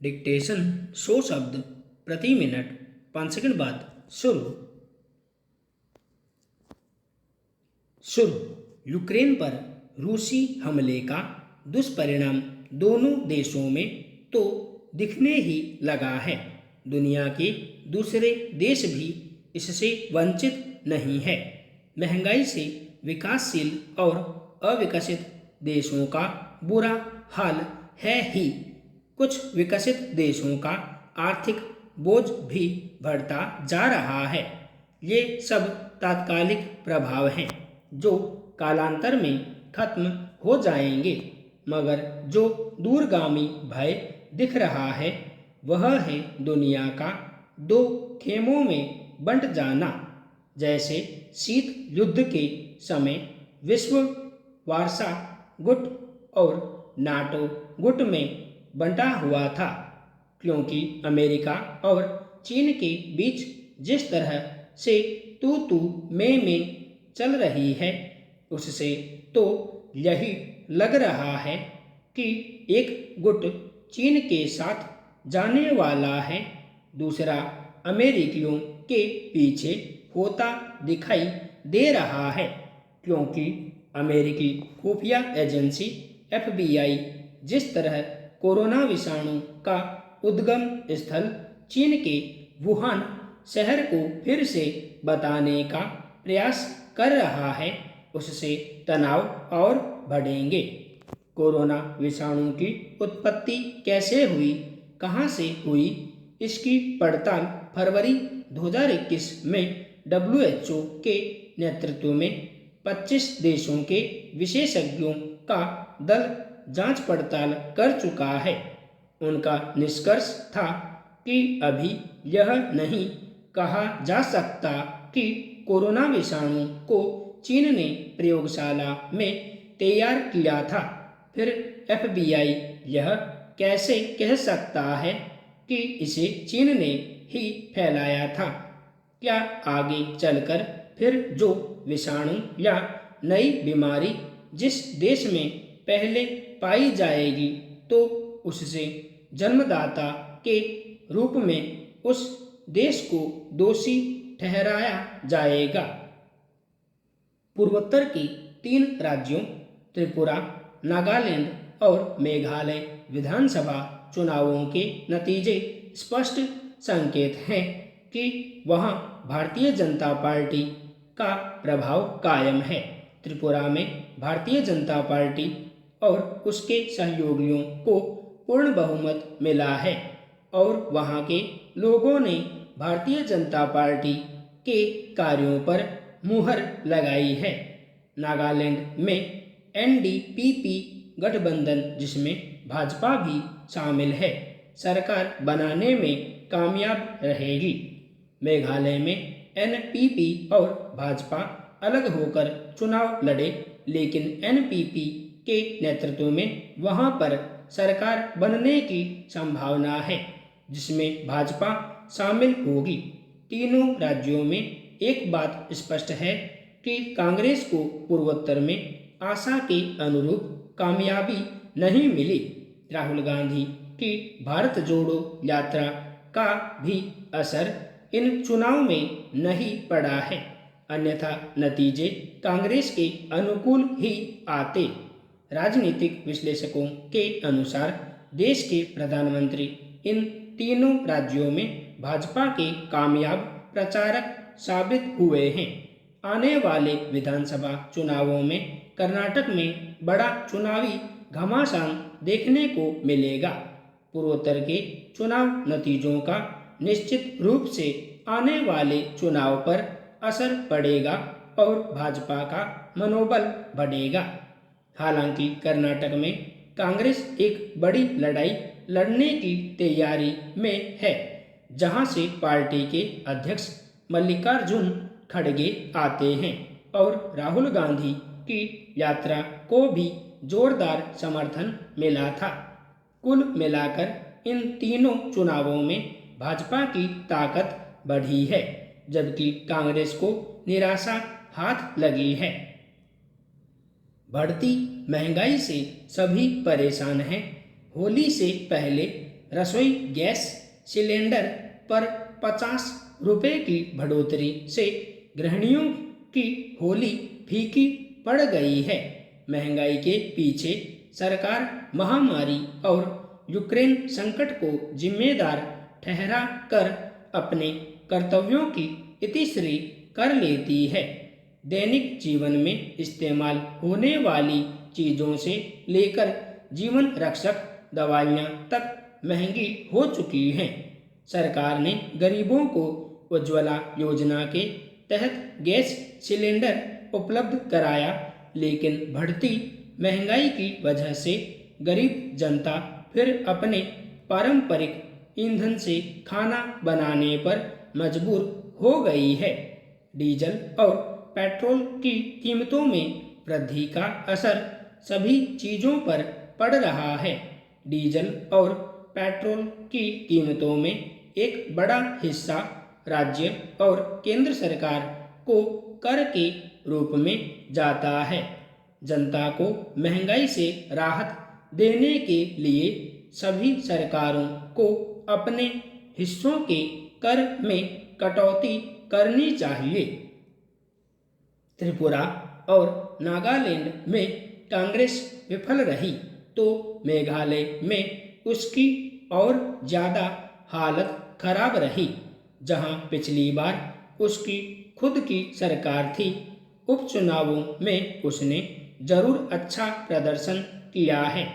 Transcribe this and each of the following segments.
Dictation 100 शब्द प्रति minute 5 second बाद शुरू। यूक्रेन पर रूसी हमले का दुष्परिणाम दोनों देशों में तो दिखने ही लगा है। दुनिया के दूसरे देश भी इससे वंचित नहीं है। महंगाई से विकासशील और अविकसित देशों का बुरा हाल है ही। कुछ विकसित देशों का आर्थिक बोझ भी बढ़ता जा रहा है। ये सब तात्कालिक प्रभाव हैं जो कालांतर में खत्म हो जाएंगे, मगर जो दूरगामी भय दिख रहा है वह है दुनिया का दो खेमों में बंट जाना। जैसे शीत युद्ध के समय विश्व वार्सा गुट और नाटो गुट में बंटा हुआ था, क्योंकि अमेरिका और चीन के बीच जिस तरह से तू में चल रही है उससे तो यही लग रहा है कि एक गुट चीन के साथ जाने वाला है, दूसरा अमेरिकियों के पीछे होता दिखाई दे रहा है, क्योंकि अमेरिकी खुफिया एजेंसी FBI जिस तरह कोरोना विषाणु का उद्गम स्थल चीन के वुहान शहर को फिर से बताने का प्रयास कर रहा है, उससे तनाव और बढ़ेंगे। कोरोना विषाणु की उत्पत्ति कैसे हुई, कहां से हुई, इसकी पड़ताल फरवरी 2021 में WHO के नेतृत्व में 25 देशों के विशेषज्ञों का दल जांच पड़ताल कर चुका है। उनका निष्कर्ष था कि अभी यह नहीं कहा जा सकता कि कोरोना विषाणु को चीन ने प्रयोगशाला में तैयार किया था। फिर FBI यह कैसे कह सकता है कि इसे चीन ने ही फैलाया था? क्या आगे चलकर फिर जो विषाणु या नई बीमारी जिस देश में पहले पाई जाएगी तो उससे जन्मदाता के रूप में उस देश को दोषी ठहराया जाएगा? पूर्वोत्तर के 3 राज्यों त्रिपुरा, नागालैंड और मेघालय विधानसभा चुनावों के नतीजे स्पष्ट संकेत हैं कि वहां भारतीय जनता पार्टी का प्रभाव कायम है। त्रिपुरा में भारतीय जनता पार्टी और उसके सहयोगियों को पूर्ण बहुमत मिला है और वहां के लोगों ने भारतीय जनता पार्टी के कार्यों पर मुहर लगाई है। नागालैंड में NDPP गठबंधन, जिसमें भाजपा भी शामिल है, सरकार बनाने में कामयाब रहेगी। मेघालय में NPP और भाजपा अलग होकर चुनाव लड़े, लेकिन NPP के नेतृत्व में वहां पर सरकार बनने की संभावना है, जिसमें भाजपा शामिल होगी। तीनों राज्यों में एक बात स्पष्ट है कि कांग्रेस को पूर्वोत्तर में आशा के अनुरूप कामयाबी नहीं मिली। राहुल गांधी की भारत जोड़ो यात्रा का भी असर इन चुनाव में नहीं पड़ा है, अन्यथा नतीजे कांग्रेस के अनुकूल ही आते। राजनीतिक विश्लेषकों के अनुसार देश के प्रधानमंत्री इन तीनों राज्यों में भाजपा के कामयाब प्रचारक साबित हुए हैं। आने वाले विधानसभा चुनावों में कर्नाटक में बड़ा चुनावी घमासान देखने को मिलेगा। पूर्वोत्तर के चुनाव नतीजों का निश्चित रूप से आने वाले चुनाव पर असर पड़ेगा और भाजपा का मनोबल बढ़ेगा। हालांकि कर्नाटक में कांग्रेस एक बड़ी लड़ाई लड़ने की तैयारी में है, जहां से पार्टी के अध्यक्ष मल्लिकार्जुन खड़गे आते हैं और राहुल गांधी की यात्रा को भी जोरदार समर्थन मिला था। कुल मिलाकर इन तीनों चुनावों में भाजपा की ताकत बढ़ी है, जबकि कांग्रेस को निराशा हाथ लगी है। बढ़ती महंगाई से सभी परेशान हैं। होली से पहले रसोई गैस सिलेंडर पर 50 रुपये की बढ़ोतरी से गृहिणियों की होली फीकी पड़ गई है। महंगाई के पीछे सरकार महामारी और यूक्रेन संकट को जिम्मेदार ठहरा कर अपने कर्तव्यों की इतिश्री कर लेती है। दैनिक जीवन में इस्तेमाल होने वाली चीज़ों से लेकर जीवन रक्षक दवाइयाँ तक महंगी हो चुकी हैं। सरकार ने गरीबों को उज्ज्वला योजना के तहत गैस सिलेंडर उपलब्ध कराया, लेकिन बढ़ती महंगाई की वजह से गरीब जनता फिर अपने पारंपरिक ईंधन से खाना बनाने पर मजबूर हो गई है। डीजल और पेट्रोल की कीमतों में वृद्धि का असर सभी चीज़ों पर पड़ रहा है। डीजल और पेट्रोल की कीमतों में एक बड़ा हिस्सा राज्य और केंद्र सरकार को कर के रूप में जाता है। जनता को महंगाई से राहत देने के लिए सभी सरकारों को अपने हिस्सों के कर में कटौती करनी चाहिए। त्रिपुरा और नागालैंड में कांग्रेस विफल रही तो मेघालय में उसकी और ज़्यादा हालत खराब रही। जहां पिछली बार उसकी खुद की सरकार थी, उपचुनावों में उसने जरूर अच्छा प्रदर्शन किया है।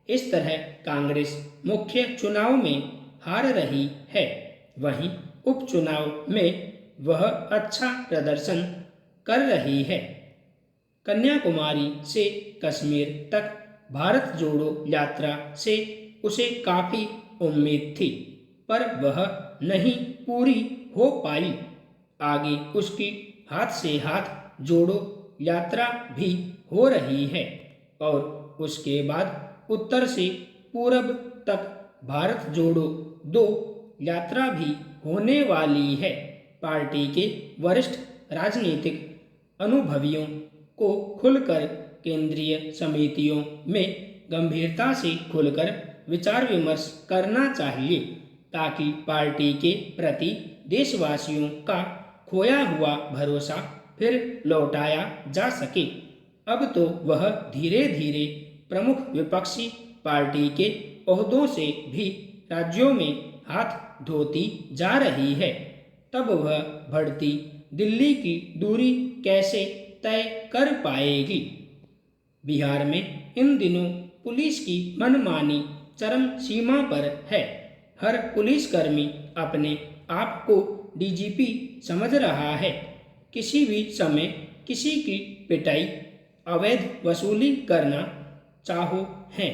इस तरह कांग्रेस मुख्य चुनाव में हार रही है, वहीं उपचुनाव में वह अच्छा प्रदर्शन कर रही है। कन्याकुमारी से कश्मीर तक भारत जोड़ो यात्रा से उसे काफ़ी उम्मीद थी, पर वह नहीं पूरी हो पाई। आगे उसकी हाथ से हाथ जोड़ो यात्रा भी हो रही है और उसके बाद उत्तर से पूरब तक भारत जोड़ो 2 यात्रा भी होने वाली है। पार्टी के वरिष्ठ राजनीतिक अनुभवियों को खुलकर केंद्रीय समितियों में गंभीरता से खुलकर विचार विमर्श करना चाहिए, ताकि पार्टी के प्रति देशवासियों का खोया हुआ भरोसा फिर लौटाया जा सके। अब तो वह धीरे धीरे प्रमुख विपक्षी पार्टी के ओहदों से भी राज्यों में हाथ धोती जा रही है। तब वह बढ़ती दिल्ली की दूरी कैसे तय कर पाएगी। बिहार में इन दिनों पुलिस की मनमानी चरम सीमा पर है। हर पुलिसकर्मी अपने आप को डीजीपी समझ रहा है। किसी भी समय किसी की पिटाई, अवैध वसूली करना चाहो है।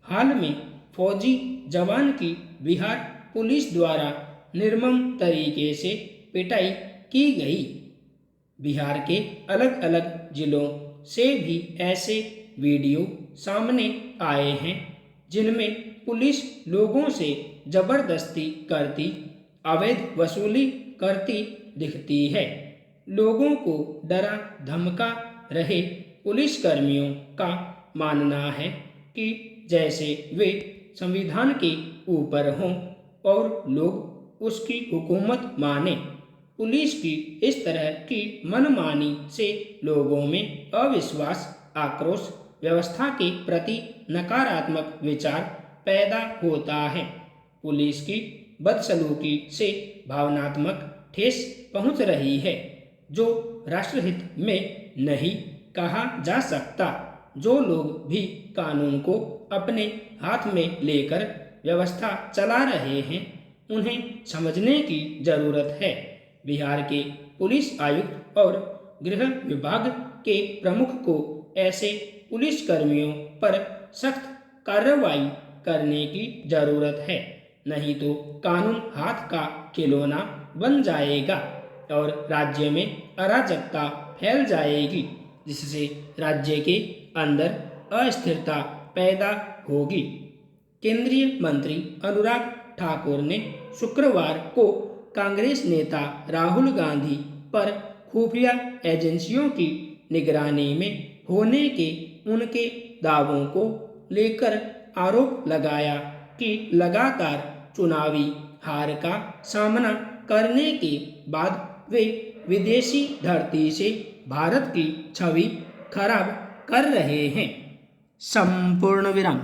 हाल में फौजी जवान की बिहार पुलिस द्वारा निर्मम तरीके से पिटाई की गई। बिहार के अलग अलग जिलों से भी ऐसे वीडियो सामने आए हैं, जिनमें पुलिस लोगों से जबरदस्ती करती, अवैध वसूली करती दिखती है। लोगों को डरा धमका रहे पुलिसकर्मियों का मानना है कि जैसे वे संविधान के ऊपर हों और लोग उसकी हुकूमत माने। पुलिस की इस तरह की मनमानी से लोगों में अविश्वास, आक्रोश, व्यवस्था के प्रति नकारात्मक विचार पैदा होता है। पुलिस की बदसलूकी से भावनात्मक ठेस पहुंच रही है, जो राष्ट्रहित में नहीं कहा जा सकता। जो लोग भी कानून को अपने हाथ में लेकर व्यवस्था चला रहे हैं, उन्हें समझने की जरूरत है। बिहार के पुलिस आयुक्त और गृह विभाग के प्रमुख को ऐसे पुलिसकर्मियों पर सख्त कार्रवाई करने की जरूरत है, नहीं तो कानून हाथ का खिलौना बन जाएगा और राज्य में अराजकता फैल जाएगी, जिससे राज्य के अंदर अस्थिरता पैदा होगी। केंद्रीय मंत्री अनुराग ठाकुर ने शुक्रवार को कांग्रेस नेता राहुल गांधी पर खुफिया एजेंसियों की निगरानी में होने के उनके दावों को लेकर आरोप लगाया कि लगातार चुनावी हार का सामना करने के बाद वे विदेशी धरती से भारत की छवि खराब कर रहे हैं। संपूर्ण विराम।